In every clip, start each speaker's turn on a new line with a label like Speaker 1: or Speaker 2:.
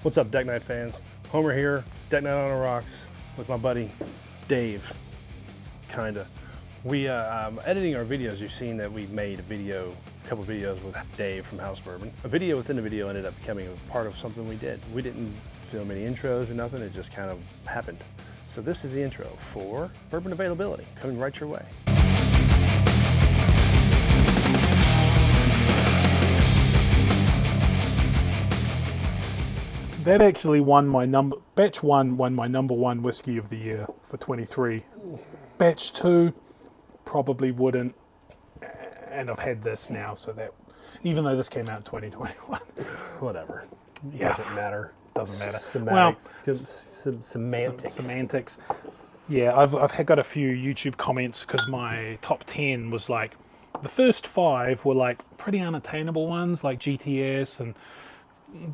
Speaker 1: What's up, Deck Night fans? Homer here, Deck Night on the Rocks, with my buddy Dave. Kinda. We editing our videos. You've seen that we made a couple videos with Dave from House Bourbon. A video within a video ended up becoming a part of something we did. We didn't film any intros or nothing. It just kind of happened. So this is the intro for bourbon availability, coming right your way.
Speaker 2: That actually won my batch 1 won my #1 whiskey of the year for 23. Batch 2 probably wouldn't, and I've had this now, so that even though this came out in 2021,
Speaker 1: Whatever.
Speaker 2: yeah,
Speaker 1: Doesn't matter.
Speaker 2: doesn't matter.
Speaker 1: Semantics.
Speaker 2: Yeah, I've got a few YouTube comments because my top 10 was like the first 5 were like pretty unattainable ones like GTS and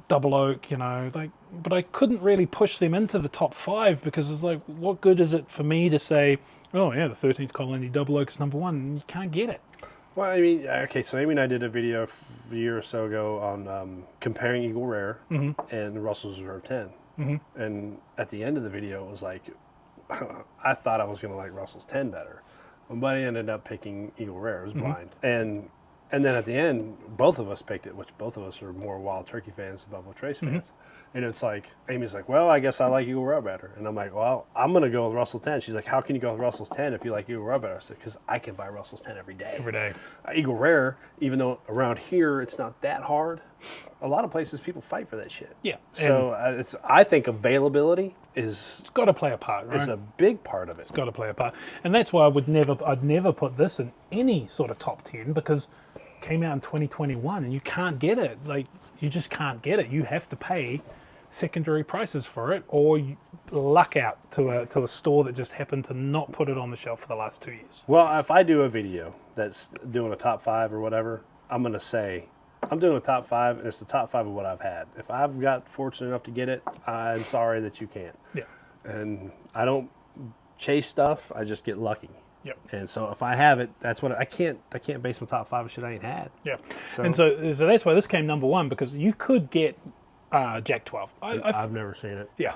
Speaker 2: Double Oak, you know, like, but I couldn't really push them into the top 5 because it's like, what good is it for me to say, oh yeah, the 13th Colony Double Oak is #1? You can't get it.
Speaker 1: Well, I mean, okay, so Amy and I did a video a year or so ago on comparing Eagle Rare and Russell's Reserve 10. And at the end of the video, it was like, I thought I was going to like Russell's 10 better. But I ended up picking Eagle Rare. It was blind. And then at the end, both of us picked it, which both of us are more Wild Turkey fans than Buffalo Trace fans. And it's like, Amy's like, well, I guess I like Eagle Rare better. And I'm like, well, I'm going to go with Russell 10. She's like, how can you go with Russell's 10 if you like Eagle Rare better? I said, because I can buy Russell's 10 every day.
Speaker 2: Every day.
Speaker 1: Eagle Rare, even though around here it's not that hard, a lot of places people fight for that shit.
Speaker 2: Yeah.
Speaker 1: So I think availability is...
Speaker 2: It's got to play a part, right?
Speaker 1: It's a big part of it.
Speaker 2: It's got to play a part. And that's why I'd never put this in any sort of top 10 because it came out in 2021 and you can't get it. Like, you just can't get it. You have to pay secondary prices for it, or you luck out to a store that just happened to not put it on the shelf for the last 2 years.
Speaker 1: Well, if I do a video that's doing a top 5 or whatever, I'm going to say, I'm doing a top 5, and it's the top 5 of what I've had. If I've got fortunate enough to get it, I'm sorry that you can't.
Speaker 2: Yeah.
Speaker 1: And I don't chase stuff, I just get lucky.
Speaker 2: Yep.
Speaker 1: And so if I have it, that's what I can't base my top 5 of shit I ain't had.
Speaker 2: Yeah.
Speaker 1: So,
Speaker 2: And so that's why this came #1, because you could get Jack 12.
Speaker 1: I've never seen it.
Speaker 2: Yeah.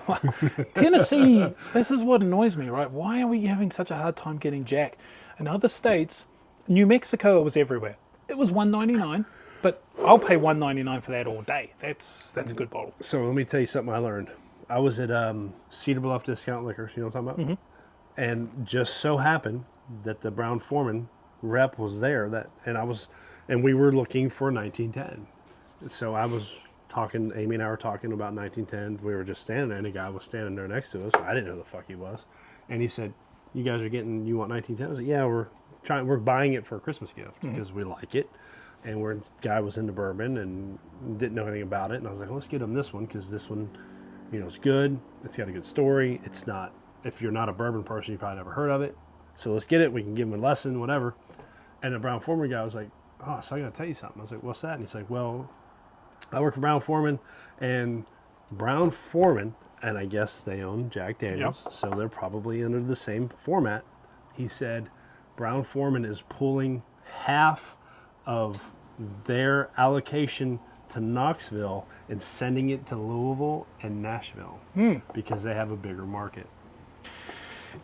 Speaker 2: Tennessee, this is what annoys me, right? Why are we having such a hard time getting Jack? In other states, New Mexico, it was everywhere. It was $1.99, but I'll pay $1.99 for that all day. That's a good bottle.
Speaker 1: So let me tell you something I learned. I was at Cedar Bluff Discount Liquors, you know what I'm talking about? And just so happened that the Brown Foreman rep was there, and we were looking for 1910. So I was talking, Amy and I were talking about 1910. We were just standing there, and a guy was standing there next to us. I didn't know who the fuck he was. And he said, you guys you want 1910? I was like, yeah, we're buying it for a Christmas gift because we like it. And guy was into bourbon and didn't know anything about it. And I was like, well, let's get him this one because this one, you know, it's good. It's got a good story. It's not, if you're not a bourbon person, you probably never heard of it. So let's get it. We can give him a lesson, whatever. And the Brown Foreman guy was like, oh, so I got to tell you something. I was like, what's that? And he's like, well, I work for Brown Foreman, and Brown Foreman, and I guess they own Jack Daniels, so they're probably under the same format. He said Brown Foreman is pulling half of their allocation to Knoxville and sending it to Louisville and Nashville because they have a bigger market.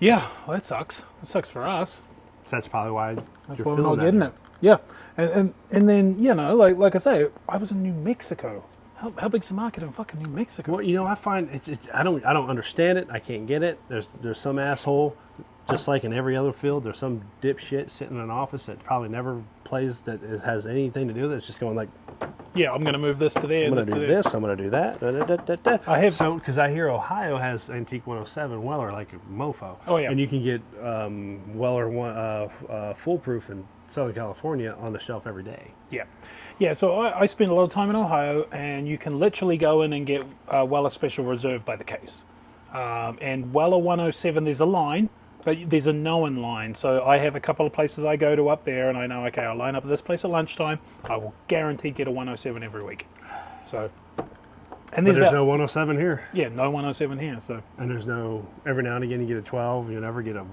Speaker 2: Yeah, well, that sucks. That sucks for us.
Speaker 1: So that's probably why
Speaker 2: That's
Speaker 1: you're
Speaker 2: why we're
Speaker 1: feeling
Speaker 2: not getting it. Yeah, and then, you know, like I say, I was in New Mexico. How big's the market in fucking New Mexico?
Speaker 1: Well, you know, I find I don't understand it. I can't get it. There's some asshole, just like in every other field. There's some dipshit sitting in an office that probably never plays, that it has anything to do with it. It's just going like,
Speaker 2: yeah, I'm going to move this to there.
Speaker 1: I'm going to do this. I'm going to do that. Da, da, da, da, da.
Speaker 2: I have
Speaker 1: because I hear Ohio has Antique 107 Weller like a mofo.
Speaker 2: Oh yeah,
Speaker 1: and you can get Weller Foolproof in Southern California on the shelf every day.
Speaker 2: Yeah. So I spend a lot of time in Ohio, and you can literally go in and get Weller Special Reserve by the case. And Weller 107, there's a line, but there's a known line. So I have a couple of places I go to up there, and I know, okay, I'll line up at this place at lunchtime. I will guaranteed get a 107 every week. So, and
Speaker 1: there's no 107 here.
Speaker 2: Yeah, no 107 here. So,
Speaker 1: and there's no, every now and again you get a 12. You never get a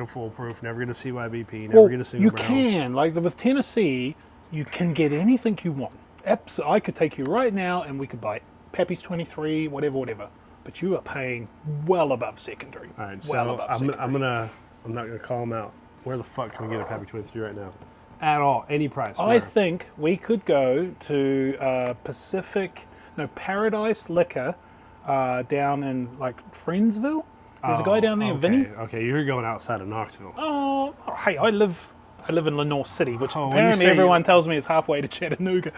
Speaker 1: Foolproof, never get a CYBP, never get a single
Speaker 2: you
Speaker 1: brown.
Speaker 2: can, like with Tennessee, you can get anything you want. I could take you right now, and we could buy Pappy's 23, whatever. But you are paying well above secondary.
Speaker 1: All right,
Speaker 2: well
Speaker 1: so
Speaker 2: above
Speaker 1: I'm
Speaker 2: secondary.
Speaker 1: not gonna call them out. Where the fuck can we get a Pappy 23 right now? At all, any price.
Speaker 2: I
Speaker 1: where?
Speaker 2: think we could go to Paradise Liquor down in like Friendsville. There's a guy down there,
Speaker 1: okay.
Speaker 2: Vinny.
Speaker 1: Okay, you're going outside of Knoxville.
Speaker 2: Oh, hey, I live in Lenore City, which
Speaker 1: Oh, when you
Speaker 2: apparently
Speaker 1: say
Speaker 2: everyone tells me is halfway to Chattanooga.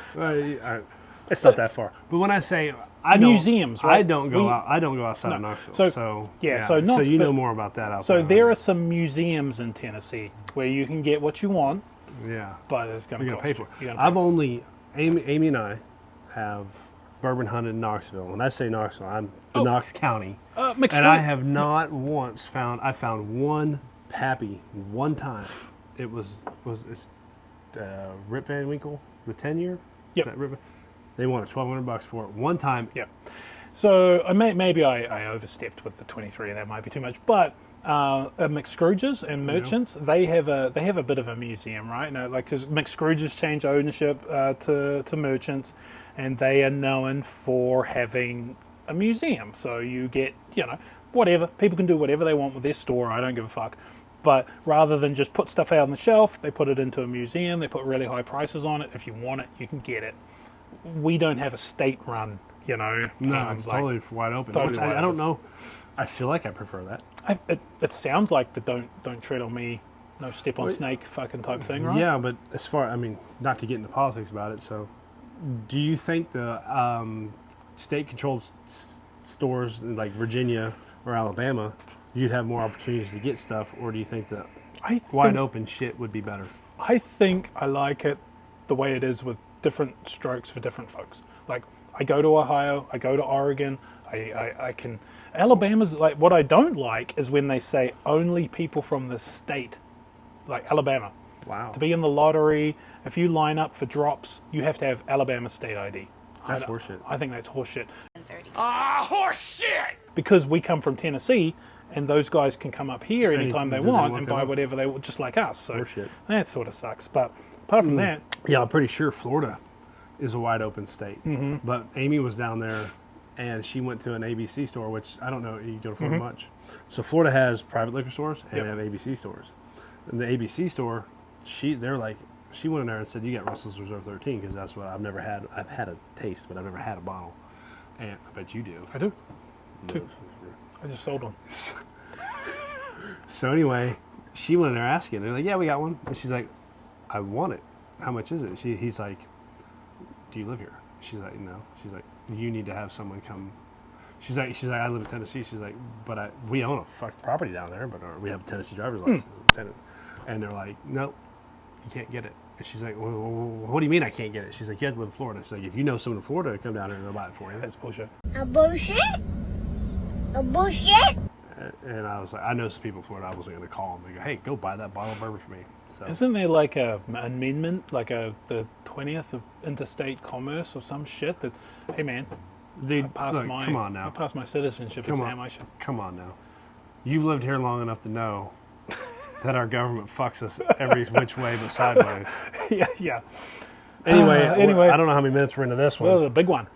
Speaker 1: It's not that far. But when I say
Speaker 2: Museums, right?
Speaker 1: I don't go outside of Knoxville. So you know more about that outside.
Speaker 2: So there are some museums in Tennessee where you can get what you want,
Speaker 1: yeah,
Speaker 2: but it's going to
Speaker 1: you're
Speaker 2: cost
Speaker 1: gonna pay for
Speaker 2: you.
Speaker 1: it. I've only Amy and I have bourbon hunted in Knoxville. When I say Knoxville, I'm the Knox County,
Speaker 2: mixed
Speaker 1: and I
Speaker 2: fruit.
Speaker 1: have not once found. I found one Pappy one time. It was Rip Van Winkle, the 10-year.
Speaker 2: Yep.
Speaker 1: Is that Rip? They wanted $1,200 for it one time.
Speaker 2: Yeah. So maybe I overstepped with the 23. That might be too much. But McScrooge's and Merchants, they have a bit of a museum, right? No, like because McScrooge's changed ownership to Merchants, and they are known for having a museum. So you get whatever people can do whatever they want with their store. I don't give a fuck. But rather than just put stuff out on the shelf, they put it into a museum. They put really high prices on it. If you want it, you can get it. We don't have a state-run,
Speaker 1: No, it's totally wide open.
Speaker 2: Totally
Speaker 1: Which
Speaker 2: wide
Speaker 1: I don't
Speaker 2: open.
Speaker 1: know. I feel like I prefer that.
Speaker 2: It sounds like the don't tread on me, no step on snake fucking type thing, right?
Speaker 1: Yeah, but not to get into politics about it. So, do you think the state-controlled stores in like Virginia or Alabama, you'd have more opportunities to get stuff, or do you think that wide open shit would be better?
Speaker 2: I think I like it the way it is with different strokes for different folks. Like I go to Ohio, I go to Oregon, I can. Alabama's like what I don't like is when they say only people from the state, like Alabama.
Speaker 1: Wow.
Speaker 2: To be in the lottery, if you line up for drops, you have to have Alabama state ID.
Speaker 1: That's horseshit.
Speaker 2: I think that's horseshit.
Speaker 3: Horseshit!
Speaker 2: Because we come from Tennessee, and those guys can come up here anytime they want and buy whatever they want, just like us. So
Speaker 1: Horseshit.
Speaker 2: that sort of sucks. But apart from that,
Speaker 1: Yeah, I'm pretty sure Florida is a wide open state.
Speaker 2: Mm-hmm.
Speaker 1: But Amy was down there, and she went to an ABC store, which I don't know, you go to Florida much. So Florida has private liquor stores and they have ABC stores. And the ABC store, she went in there and said, "You got Russell's Reserve 13 because that's what I've never had. I've had a taste, but I've never had a bottle." And I bet you do.
Speaker 2: I do. Two. I just sold one.
Speaker 1: So anyway, she went in there asking. They're like, "Yeah, we got one." And she's like, "I want it. How much is it?" He's like, "Do you live here?" She's like, "No." She's like, "You need to have someone come." She's like, "I live in Tennessee." She's like, "But we own a fuck property down there, but we have a Tennessee driver's license." And they're like, "No, you can't get it." And she's like, "Well, what do you mean I can't get it?" She's like, "You have to live in Florida." She's like, "If you know someone in Florida, come down here and they'll buy it for you."
Speaker 2: That's bullshit.
Speaker 3: A bullshit? A bullshit?
Speaker 1: And I was like, I know some people in Florida. I wasn't going to call them. They go, "Hey, go buy that bottle of bourbon for me." So
Speaker 2: Isn't there like a amendment, like the 20th of interstate commerce or some shit that, hey man,
Speaker 1: dude,
Speaker 2: I
Speaker 1: look, come on now.
Speaker 2: I passed my citizenship exam. I should.
Speaker 1: Come on now. You've lived here long enough to know that our government fucks us every which way but sideways.
Speaker 2: yeah.
Speaker 1: Anyway,
Speaker 2: Anyway.
Speaker 1: I don't know how many minutes we're into this one.
Speaker 2: Well, the big one.